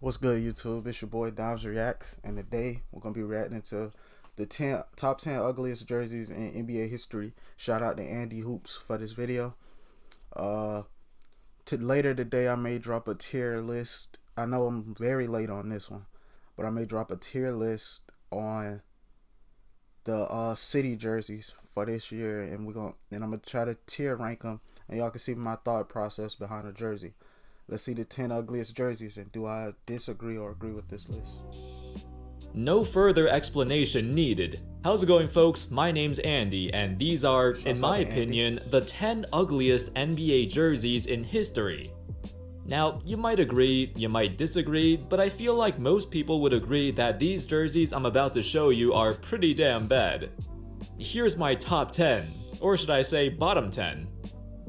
What's good, YouTube? It's your boy Dom's Reacts, and today we're gonna be reacting to the top 10 ugliest jerseys in NBA history. Shout out to Andy Hoops for this video. Uh, later today, I may drop a tier list. I know I'm very late on this one, but I may drop a tier list on the city jerseys for this year, and I'm gonna try to tier rank them, and y'all can see my thought process behind the jersey. Let's see the 10 ugliest jerseys, and do I disagree or agree with this list? No further explanation needed. How's it going, folks? My name's Andy, and these are, in my opinion, the 10 ugliest NBA jerseys in history. Now, you might agree, you might disagree, but I feel like most people would agree that these jerseys I'm about to show you are pretty damn bad. Here's my top 10, or should I say bottom 10.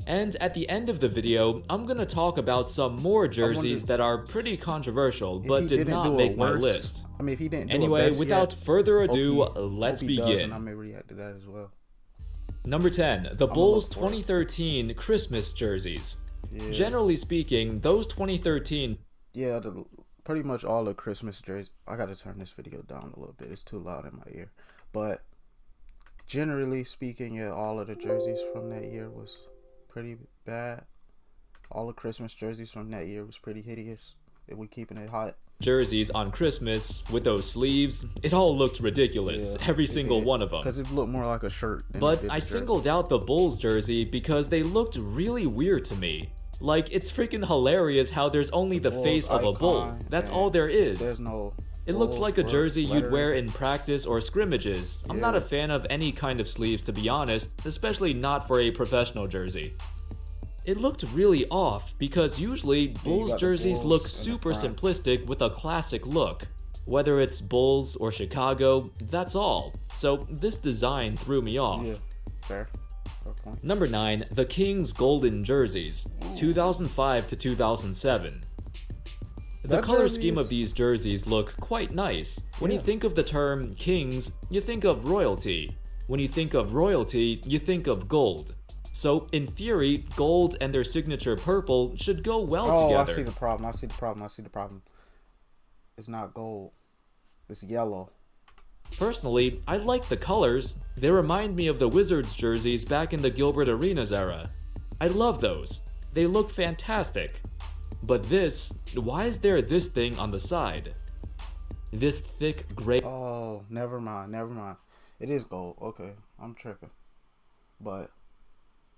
And at the end of the video, I'm gonna talk about some more jerseys that are pretty controversial, but did not make my list. I mean, if he didn't do anyway, without further ado, let's begin. I may react to that as well. Number 10, the Bulls 2013 Christmas jerseys. Yeah. Generally speaking, those 2013... Yeah, pretty much all the Christmas jerseys. I gotta turn this video down a little bit. It's too loud in my ear. But generally speaking, yeah, all of the jerseys from that year was pretty bad. All the Christmas jerseys from that year was pretty hideous. If we keeping it hot. Jerseys on Christmas with those sleeves, it all looked ridiculous. Yeah, every single one of them. Because it looked more like a shirt. But I singled out the Bulls jersey because they looked really weird to me. Like, it's freaking hilarious how there's only the face of a bull. That's all there is. There's no. It looks like a jersey you'd wear in practice or scrimmages. I'm not a fan of any kind of sleeves, to be honest, especially not for a professional jersey. It looked really off because usually Bulls jerseys look super simplistic with a classic look. Whether it's Bulls or Chicago, that's all. So this design threw me off. Yeah, fair. Number 9, the Kings golden jerseys, 2005 to 2007. The color scheme of these jerseys look quite nice. When you think of the term Kings, you think of royalty. When you think of royalty, you think of gold. So, in theory, gold and their signature purple should go well together. I see the problem. It's not gold. It's yellow. Personally, I like the colors. They remind me of the Wizards jerseys back in the Gilbert Arenas era. I love those. They look fantastic. But this, why is there this thing on the side? This thick gray... Oh, never mind. It is gold. Okay, I'm tripping. But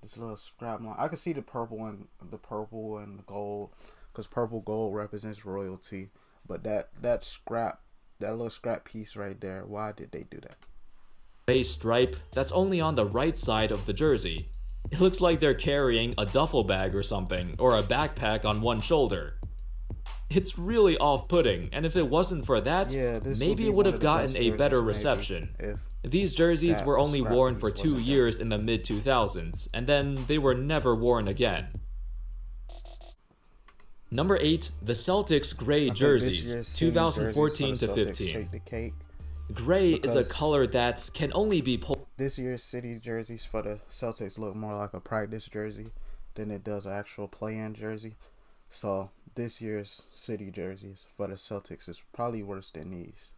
this little scrap line, I can see the purple and the gold, because purple gold represents royalty. But that little scrap piece right there, why did they do that? Gray stripe that's only on the right side of the jersey. It looks like they're carrying a duffel bag or something, or a backpack on one shoulder. It's really off-putting, and if it wasn't for that, maybe it would have gotten a better reception. These jerseys were only worn for 2 years in the mid-2000s, and then they were never worn again. Number 8, the Celtics gray jerseys, 2014 to 15. Gray is a color that can only be pulled. This year's city jerseys for the Celtics look more like a practice jersey than it does an actual play-in jersey. So this year's city jerseys for the Celtics is probably worse than these.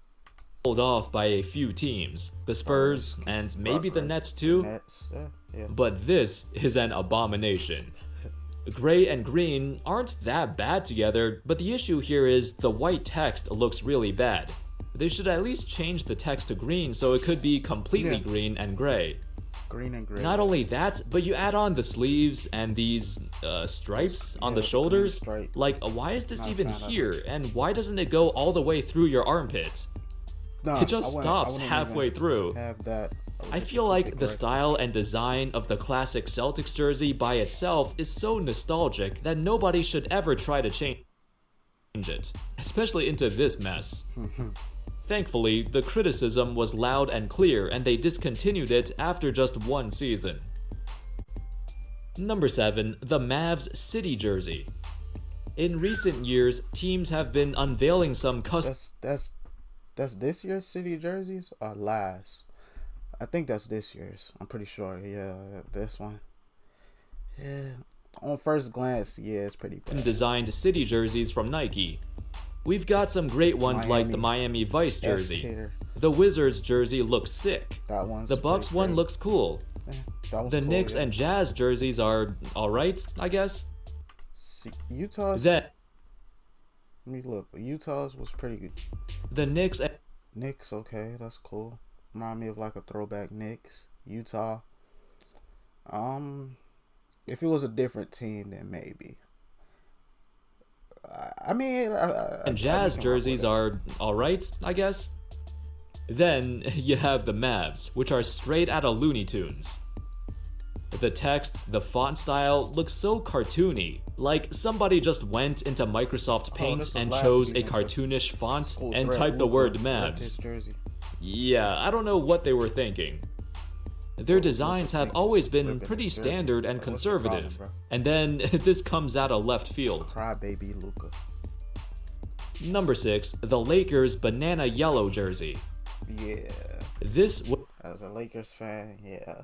Pulled off by a few teams, the Spurs and maybe the Nets too. But this is an abomination. Gray and green aren't that bad together, but the issue here is the white text looks really bad. They should at least change the text to green so it could be completely green and gray. Green and gray. Not only that, but you add on the sleeves and these stripes on the shoulders. Like, why is this even here? And why doesn't it go all the way through your armpit? It just stops halfway through. I feel like the style and design of the classic Celtics jersey by itself is so nostalgic that nobody should ever try to change it, especially into this mess. Thankfully, the criticism was loud and clear, and they discontinued it after just 1 season. Number 7, the Mavs City jersey. In recent years, teams have been unveiling some custom... That's this year's city jerseys or last? I think that's this year's. I'm pretty sure. Yeah, this one. Yeah. On first glance, yeah, it's pretty bad. Designed city jerseys from Nike. We've got some great ones like the Miami Vice jersey. The Wizards jersey looks sick. The Bucks one looks cool. The Knicks and Jazz jerseys are alright, I guess. Utah's. Let me look. Utah's was pretty good. The Knicks, okay, that's cool. Remind me of like a throwback Knicks. Utah. If it was a different team, then maybe. And Jazz jerseys are alright, I guess. Then you have the Mavs, which are straight out of Looney Tunes. The text, the font style looks so cartoony, like somebody just went into Microsoft Paint and chose a cartoonish font and typed the word Mavs. Yeah, I don't know what they were thinking. Their designs have always been pretty standard and conservative, and then this comes out of left field. Crybaby Luka. Number 6, the Lakers banana yellow jersey. Yeah. This as a Lakers fan, yeah.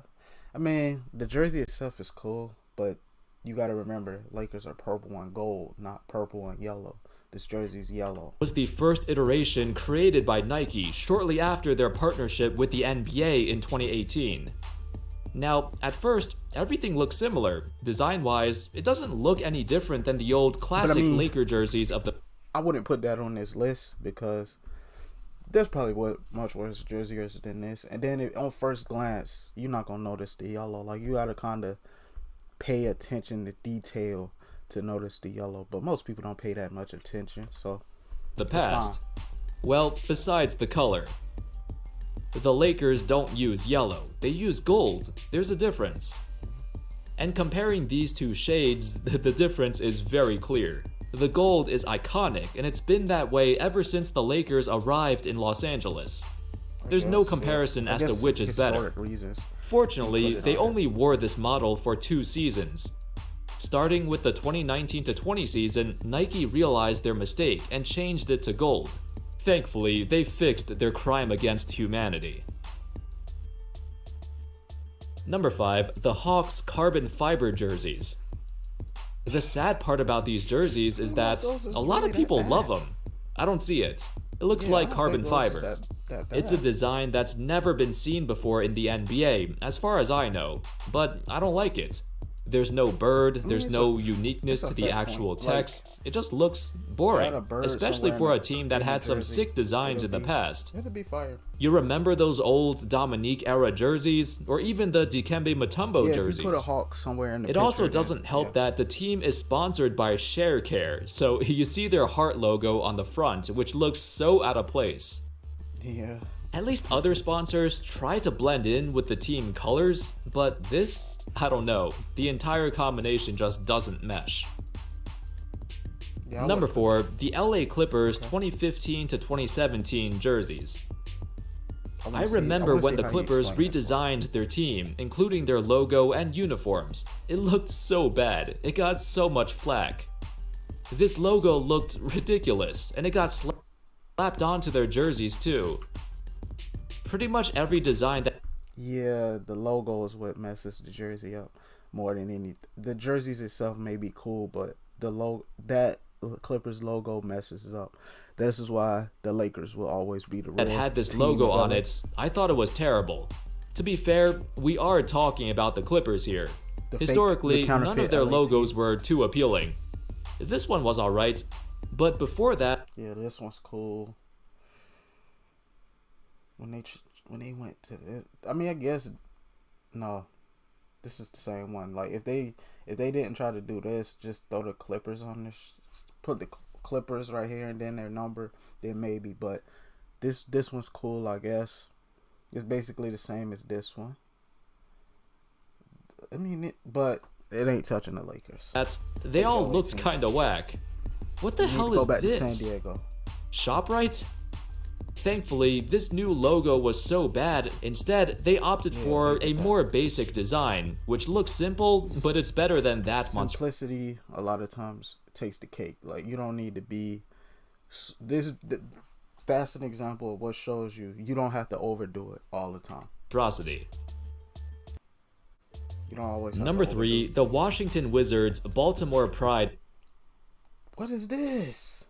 I mean, the jersey itself is cool, but you got to remember, Lakers are purple and gold, not purple and yellow. This jersey's yellow. Was the first iteration created by Nike shortly after their partnership with the NBA in 2018. Now, at first, everything looks similar. Design-wise, it doesn't look any different than the old classic Laker jerseys of the... I wouldn't put that on this list because there's probably much worse jerseys than this. And then on first glance, you're not going to notice the yellow. Like, you got to kind of pay attention to detail to notice the yellow. But most people don't pay that much attention, so... The past. Well, besides the color. The Lakers don't use yellow, they use gold. There's a difference. And comparing these two shades, the difference is very clear. The gold is iconic, and it's been that way ever since the Lakers arrived in Los Angeles. There's no comparison as to which is better. Fortunately, they only wore this model for 2 seasons. Starting with the 2019-20 season, Nike realized their mistake and changed it to gold. Thankfully, they fixed their crime against humanity. Number 5, the Hawks carbon fiber jerseys. The sad part about these jerseys is that a lot of people love them. I don't see it. It looks like carbon fiber. It's a design that's never been seen before in the NBA, as far as I know, but I don't like it. There's no bird, there's no uniqueness to the actual text. It just looks boring, especially for a team that had some sick designs in the past. It'll be fire. You remember those old Dominique era jerseys, or even the Dikembe Mutombo jerseys? If you put a Hawk somewhere in the It also doesn't help that the team is sponsored by ShareCare, so you see their heart logo on the front, which looks so out of place. Yeah. At least other sponsors try to blend in with the team colors, but this, I don't know. The entire combination just doesn't mesh. Number 4, the LA Clippers 2015-2017 jerseys. I remember when the Clippers redesigned their team, including their logo and uniforms. It looked so bad. It got so much flack. This logo looked ridiculous, and it got slapped onto their jerseys too. Pretty much every design that... Yeah, the logo is what messes the jersey up more than anything. The jerseys itself may be cool, but that Clippers logo messes it up. This is why the Lakers will always be the real that had this logo on it. I thought it was terrible. To be fair, we are talking about the Clippers here. Historically, none of their logos were too appealing. This one was alright, but before that... Yeah, this one's cool. When they went to it, I mean, I guess no, this is the same one. Like if they didn't try to do this, just throw the Clippers on this, put the Clippers right here and then their number, then maybe. But this one's cool, I guess. It's basically the same as this one. I mean, but it ain't touching the Lakers. They all looked kind of whack. What the hell is this? Go back to San Diego. ShopRite? Thankfully, this new logo was so bad, instead, they opted for a more basic design, which looks simple, but it's better than that monster. Simplicity, a lot of times, takes the cake. Like, you don't need to be... That's an example of what shows you don't have to overdo it all the time. Atrocity. You don't always have Number 3, the Washington Wizards Baltimore Pride. What is this?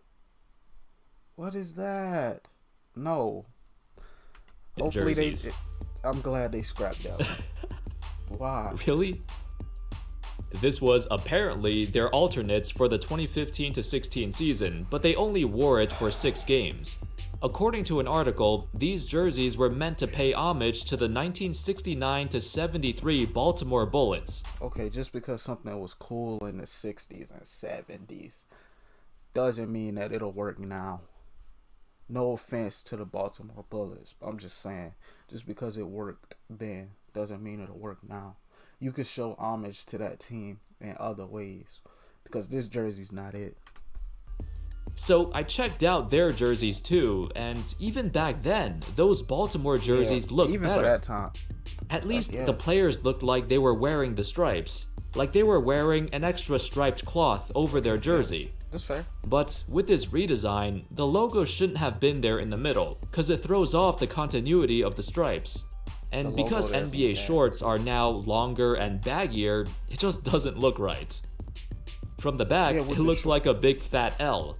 What is that? No. Hopefully Jerseys. I'm glad they scrapped that one. Why? Really? This was apparently their alternates for the 2015-16 season, but they only wore it for 6 games. According to an article, these jerseys were meant to pay homage to the 1969-73 Baltimore Bullets. Okay, just because something was cool in the 60s and 70s doesn't mean that it'll work now. No offense to the Baltimore Bullets. I'm just saying, just because it worked then doesn't mean it'll work now. You could show homage to that team in other ways, because this jersey's not it. So I checked out their jerseys too, and even back then, those Baltimore jerseys looked even better. For that time. At least the players looked like they were wearing the stripes, like they were wearing an extra striped cloth over their jersey. That's fair. But with this redesign, the logo shouldn't have been there in the middle, because it throws off the continuity of the stripes. And because NBA shorts are now longer and baggier, it just doesn't look right. From the back, it looks like a big fat L.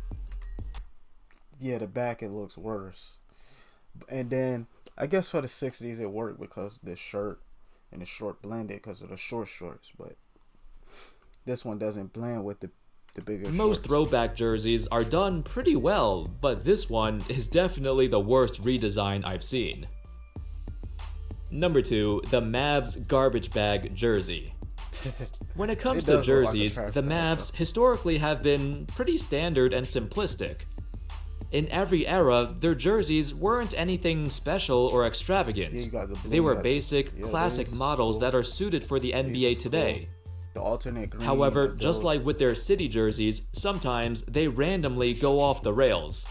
Yeah, the back it looks worse. And then, I guess for the 60s it worked because the shirt and the short blended because of the short shorts, but this one doesn't blend with the bigger Most shorts. throwback jerseys are done pretty well, but this one is definitely the worst redesign I've seen. Number 2, the Mavs Garbage Bag jersey. When it comes to jerseys, the Mavs historically have been pretty standard and simplistic. In every era, their jerseys weren't anything special or extravagant. They were basic, classic models that are suited for the NBA today. The alternate green. However, just like with their city jerseys, sometimes they randomly go off the rails.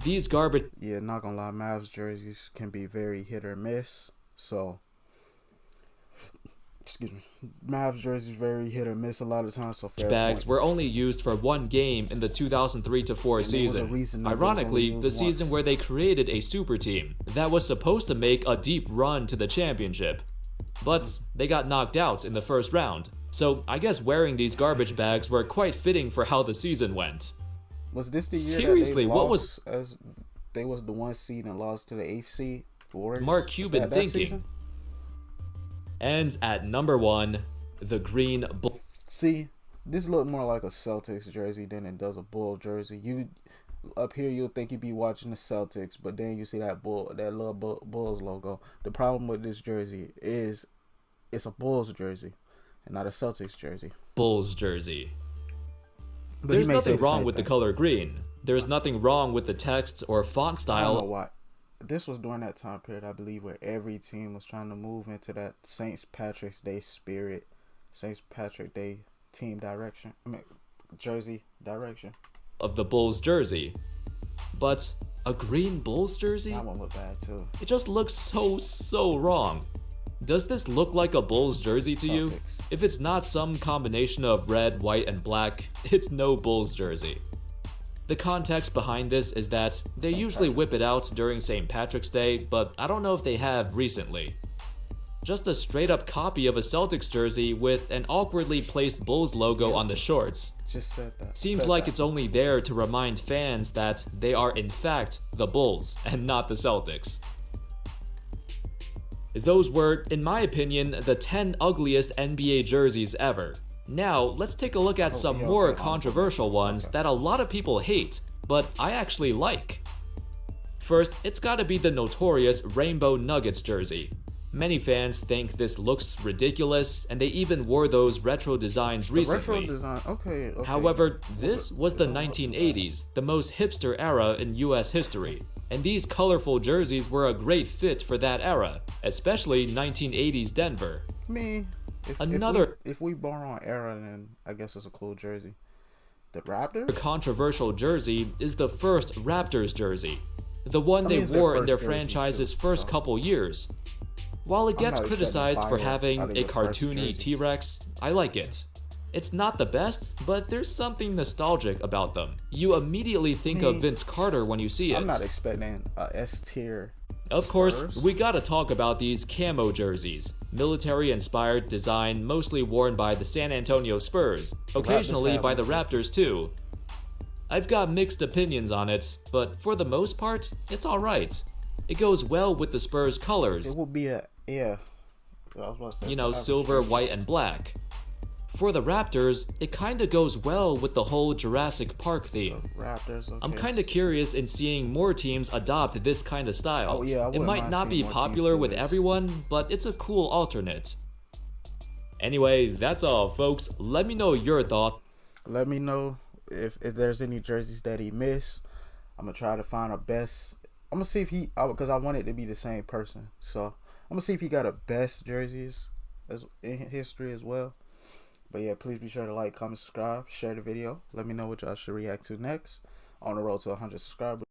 These garbage... Yeah, not gonna lie, Mavs jerseys can be very hit or miss. So, excuse me, Mavs jerseys very hit or miss a lot of times. So bags were only used for one game in the 2003-04 season. Ironically, the season where they created a super team that was supposed to make a deep run to the championship. But they got knocked out in the first round. So I guess wearing these garbage bags were quite fitting for how the season went. Was this the year Seriously, that they what lost, as they was the 1 seed and lost to the 8th seed? Mark Cuban thinking. And at number 1, the green. See, this looked more like a Celtics jersey than it does a Bull jersey. You up here, you'll think you'd be watching the Celtics, but then you see that little Bulls logo. The problem with this jersey is it's a Bulls jersey and not a Celtics jersey. Bulls jersey. But there's nothing wrong with the color green. There's nothing wrong with the text or font style. I don't know why. This was during that time period, I believe, where every team was trying to move into that St. Patrick's Day spirit, St. Patrick's Day team direction. Jersey direction. Of the Bulls jersey. But a green Bulls jersey? That one looked bad too. It just looks so wrong. Does this look like a Bulls jersey to you? If it's not some combination of red, white, and black, it's no Bulls jersey. The context behind this is that they usually whip it out during St. Patrick's Day, but I don't know if they have recently. Just a straight up copy of a Celtics jersey with an awkwardly placed Bulls logo on the shorts. Just said that. Seems like it's only there to remind fans that they are in fact the Bulls and not the Celtics. Those were, in my opinion, the 10 ugliest NBA jerseys ever. Now, let's take a look at some more controversial ones that a lot of people hate, but I actually like. First, it's gotta be the notorious Rainbow Nuggets jersey. Many fans think this looks ridiculous, and they even wore those retro designs recently. However, this was the 1980s, the most hipster era in US history, and these colorful jerseys were a great fit for that era, especially 1980s Denver. If we borrow an era, then I guess it's a cool jersey. The Raptors? The controversial jersey is the first Raptors jersey, the one they wore in their franchise's first couple years. While it gets criticized for having a cartoony T-Rex, I like it. It's not the best, but there's something nostalgic about them. You immediately think of Vince Carter when you see it. I'm not expecting a S-tier. Of course, we gotta talk about these camo jerseys. Military-inspired design mostly worn by the San Antonio Spurs, occasionally by the Raptors too. I've got mixed opinions on it, but for the most part, it's alright. It goes well with the Spurs colors. It will be a, yeah. I was about to say, You know, silver, white, and black. For the Raptors, it kinda goes well with the whole Jurassic Park theme. Raptors, okay. I'm kinda curious in seeing more teams adopt this kinda style. Oh, yeah, it might not be popular with everyone, but it's a cool alternate. Anyway, that's all folks. Let me know your thoughts. Let me know if there's any jerseys that he missed. I'm gonna try to find a best. I'm gonna see if he, because I want it to be the same person. So I'm gonna see if he got a best jerseys as in history as well. But yeah, please be sure to like, comment, subscribe, share the video. Let me know what y'all should react to next on the road to 100 subscribers.